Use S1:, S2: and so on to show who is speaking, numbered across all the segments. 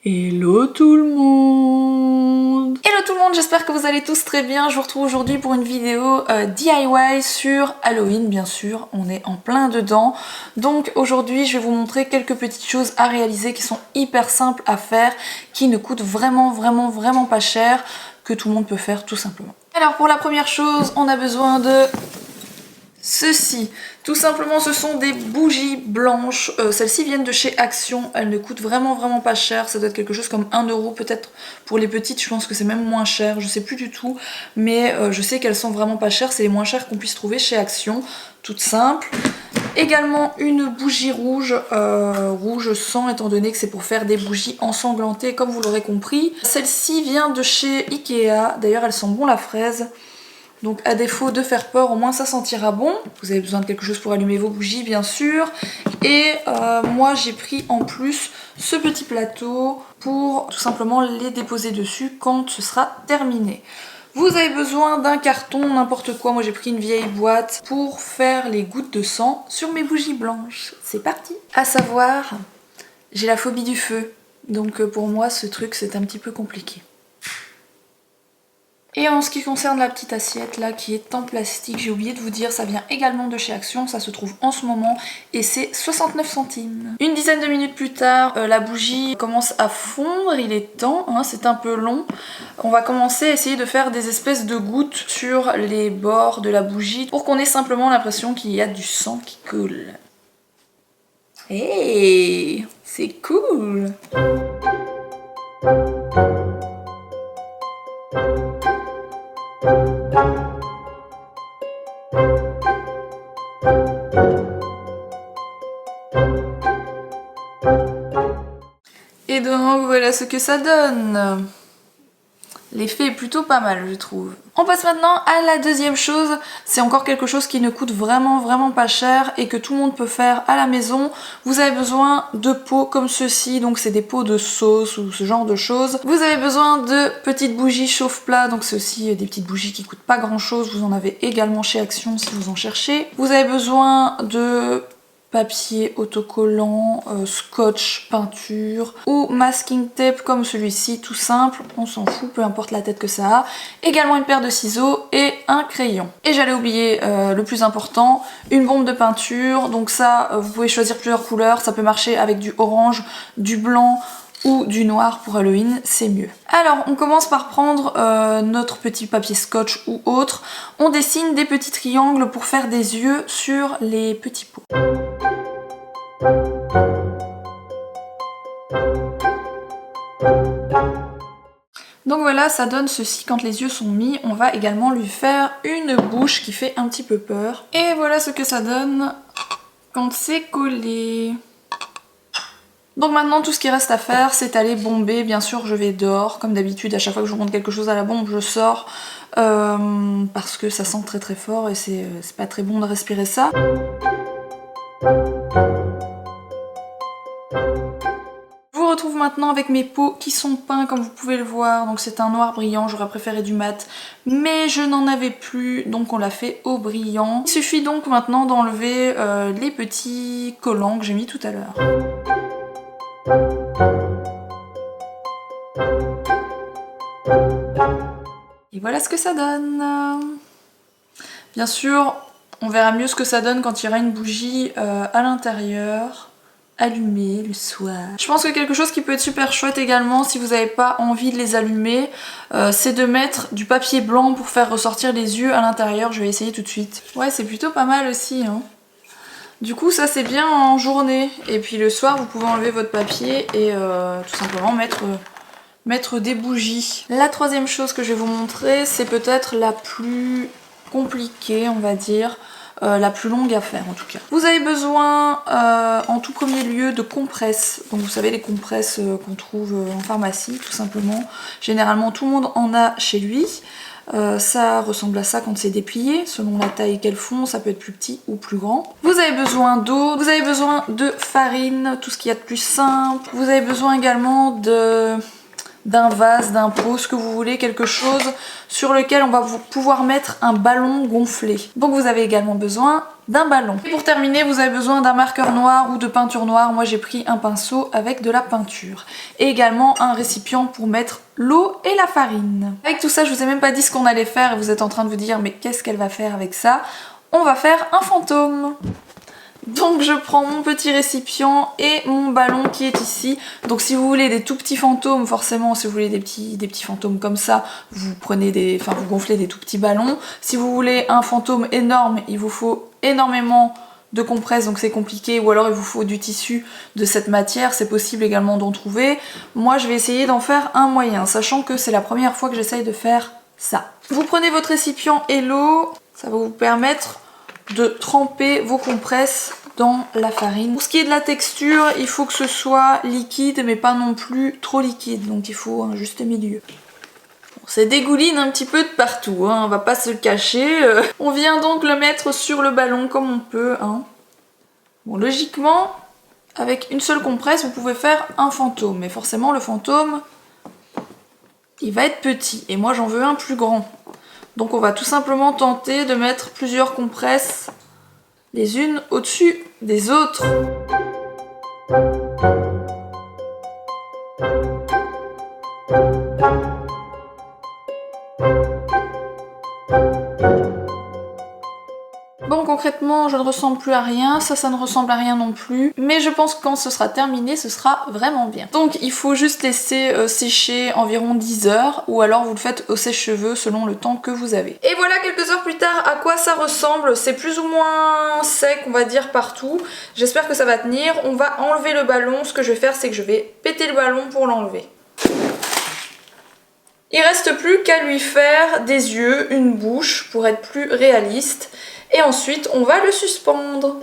S1: Hello tout le monde! Hello tout le monde, j'espère que vous allez tous très bien. Je vous retrouve aujourd'hui pour une vidéo DIY sur Halloween, bien sûr, on est en plein dedans. Donc aujourd'hui je vais vous montrer quelques petites choses à réaliser qui sont hyper simples à faire, qui ne coûtent vraiment pas cher, que tout le monde peut faire tout simplement. Alors pour la première chose, on a besoin de ceci. Tout simplement, ce sont des bougies blanches. Celles-ci viennent de chez Action. Elles ne coûtent vraiment pas cher. Ça doit être quelque chose comme 1 € peut-être pour les petites. Je pense que c'est même moins cher. Je sais plus du tout. Mais je sais qu'elles sont vraiment pas chères. C'est les moins chères qu'on puisse trouver chez Action. Toute simple. Également une bougie rouge, rouge sang étant donné que c'est pour faire des bougies ensanglantées comme vous l'aurez compris. Celle-ci vient de chez Ikea. D'ailleurs, elle sent bon la fraise. Donc à défaut de faire peur, au moins ça sentira bon. Vous avez besoin de quelque chose pour allumer vos bougies bien sûr. Et moi j'ai pris en plus ce petit plateau pour tout simplement les déposer dessus quand ce sera terminé. Vous avez besoin d'un carton, n'importe quoi. Moi j'ai pris une vieille boîte pour faire les gouttes de sang sur mes bougies blanches. C'est parti! À savoir, j'ai la phobie du feu. Donc pour moi ce truc c'est un petit peu compliqué. Et en ce qui concerne la petite assiette là qui est en plastique, j'ai oublié de vous dire, ça vient également de chez Action, ça se trouve en ce moment et c'est 69 centimes. Une dizaine de minutes plus tard, la bougie commence à fondre, il est temps, hein, c'est un peu long. On va commencer à essayer de faire des espèces de gouttes sur les bords de la bougie pour qu'on ait simplement l'impression qu'il y a du sang qui coule. Hey, c'est cool! Et donc voilà ce que ça donne. L'effet est plutôt pas mal je trouve. On passe maintenant à la deuxième chose. C'est encore quelque chose qui ne coûte vraiment pas cher et que tout le monde peut faire à la maison. Vous avez besoin de pots comme ceci, donc c'est des pots de sauce ou ce genre de choses. Vous avez besoin de petites bougies chauffe-plat, donc c'est aussi des petites bougies qui coûtent pas grand chose. Vous en avez également chez Action si vous en cherchez. Vous avez besoin de papier autocollant, scotch, peinture ou masking tape comme celui-ci, tout simple, on s'en fout, peu importe la tête que ça a. Également une paire de ciseaux et un crayon. Et j'allais oublier le plus important, une bombe de peinture. Donc ça, vous pouvez choisir plusieurs couleurs, ça peut marcher avec du orange, du blanc ou du noir pour Halloween, c'est mieux. Alors on commence par prendre notre petit papier scotch ou autre. On dessine des petits triangles pour faire des yeux sur les petits pots. Donc voilà, ça donne ceci quand les yeux sont mis. On va également lui faire une bouche qui fait un petit peu peur. Et voilà ce que ça donne quand c'est collé. Donc maintenant tout ce qui reste à faire c'est aller bomber. Bien sûr je vais dehors comme d'habitude, à chaque fois que je vous montre quelque chose à la bombe je sors parce que ça sent très fort et c'est pas très bon de respirer ça. Je vous retrouve maintenant avec mes pots qui sont peints comme vous pouvez le voir, donc c'est un noir brillant, j'aurais préféré du mat mais je n'en avais plus donc on l'a fait au brillant. Il suffit donc maintenant d'enlever les petits collants que j'ai mis tout à l'heure. Et voilà ce que ça donne. Bien sûr on verra mieux ce que ça donne quand il y aura une bougie à l'intérieur. Allumer le soir. Je pense que quelque chose qui peut être super chouette également si vous n'avez pas envie de les allumer, c'est de mettre du papier blanc pour faire ressortir les yeux à l'intérieur. Je vais essayer tout de suite. Ouais, c'est plutôt pas mal aussi, hein. Du coup ça c'est bien en journée et puis le soir vous pouvez enlever votre papier et tout simplement mettre des bougies. La troisième chose que je vais vous montrer c'est peut-être la plus compliquée on va dire. La plus longue à faire en tout cas. Vous avez besoin en tout premier lieu de compresses. Donc vous savez les compresses qu'on trouve en pharmacie tout simplement. Généralement tout le monde en a chez lui. Ça ressemble à ça quand c'est déplié, selon la taille qu'elles font, ça peut être plus petit ou plus grand. Vous avez besoin d'eau, vous avez besoin de farine, tout ce qu'il y a de plus simple. Vous avez besoin également d'un vase, d'un pot, ce que vous voulez, quelque chose sur lequel on va pouvoir mettre un ballon gonflé. Donc vous avez également besoin d'un ballon. Et pour terminer, vous avez besoin d'un marqueur noir ou de peinture noire. Moi j'ai pris un pinceau avec de la peinture. Et également un récipient pour mettre l'eau et la farine. Avec tout ça, je vous ai même pas dit ce qu'on allait faire et vous êtes en train de vous dire mais qu'est-ce qu'elle va faire avec ça? On va faire un fantôme. Donc je prends mon petit récipient et mon ballon qui est ici. Donc si vous voulez des tout petits fantômes, forcément si vous voulez des petits fantômes comme ça, vous gonflez des tout petits ballons. Si vous voulez un fantôme énorme, il vous faut énormément de compresse, donc c'est compliqué, ou alors il vous faut du tissu de cette matière, c'est possible également d'en trouver. Moi je vais essayer d'en faire un moyen, sachant que c'est la première fois que j'essaye de faire ça. Vous prenez votre récipient et l'eau, ça va vous permettre de tremper vos compresses dans la farine. Pour ce qui est de la texture, il faut que ce soit liquide mais pas non plus trop liquide, donc il faut un juste milieu. Bon, ça dégouline un petit peu de partout, hein, on va pas se le cacher. On vient donc le mettre sur le ballon comme on peut. Hein. Bon, logiquement, avec une seule compresse, vous pouvez faire un fantôme, mais forcément le fantôme, il va être petit, et moi j'en veux un plus grand. Donc on va tout simplement tenter de mettre plusieurs compresses les unes au-dessus des autres. Bon, concrètement, je ne ressemble plus à rien, ça ne ressemble à rien non plus, mais je pense que quand ce sera terminé, ce sera vraiment bien. Donc il faut juste laisser sécher environ 10 heures, ou alors vous le faites au sèche-cheveux selon le temps que vous avez. Et voilà quelques heures plus tard à quoi ça ressemble, c'est plus ou moins sec, on va dire, partout. J'espère que ça va tenir. On va enlever le ballon, ce que je vais faire, c'est que je vais péter le ballon pour l'enlever. Il reste plus qu'à lui faire des yeux, une bouche, pour être plus réaliste. Et ensuite, on va le suspendre.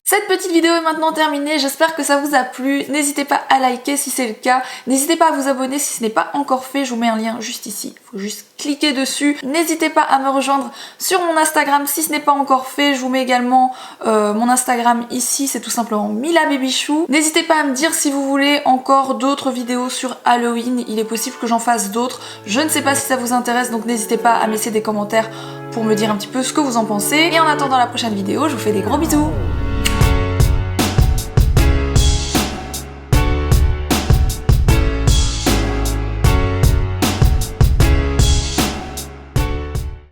S1: Cette petite vidéo est maintenant terminée, j'espère que ça vous a plu. N'hésitez pas à liker si c'est le cas, n'hésitez pas à vous abonner si ce n'est pas encore fait, je vous mets un lien juste ici, il faut juste cliquer dessus. N'hésitez pas à me rejoindre sur mon Instagram si ce n'est pas encore fait, je vous mets également mon Instagram ici, c'est tout simplement Mila Babychou. N'hésitez pas à me dire si vous voulez encore d'autres vidéos sur Halloween, il est possible que j'en fasse d'autres, je ne sais pas si ça vous intéresse, donc n'hésitez pas à me laisser des commentaires pour me dire un petit peu ce que vous en pensez. Et en attendant la prochaine vidéo, je vous fais des gros bisous.